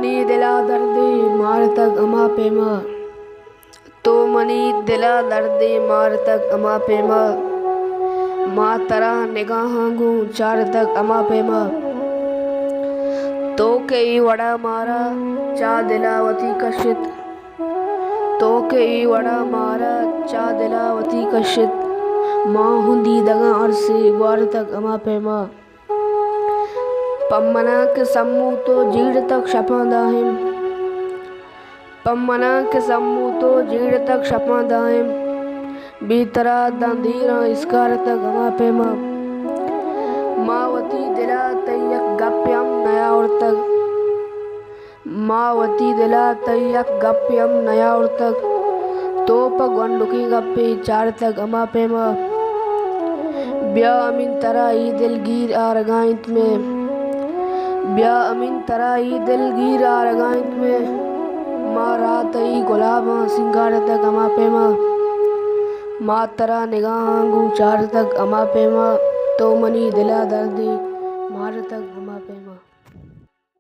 Money दिला दर्दे मार तक अमा पेमा, तो मनी दिला दर्दे मार तक अमा पेमा, माँ तरा निगाहांगू चार तक अमा पेमा, तो कई वड़ा मारा चा दिलावती कशित, तो कई वड़ा मारा चा दिलावती कशित, माँ हुंदी दगा अरसे ग्वार तक अमा पेमा, पम्मना के सम्मू तो जीड़ तक शपादाहिम, पम्मना के सम्मू तो जीड़ तक शपादाहिम, बीतरा दंधीरा इसकार तक अमा पेमा, मावती दिला तयक गप्यम नया और तक, मावती दिला तयक गप्यम नया और तक, तो पगवंडुकी गप्पी चार तक अमा पेमा, ब्या अमीन तरा ई दिलगीर आरगाइंत में, ब्या अमीन तरा ई दिलगीर आरगाइंत में, माँ रात ई गुलाबा सिंगार तक अमा पेमा, माँ तरा निगाहांगू चार तक अमा पेमा, तो मनी दिला दर्दी मार तक अमा पेमा।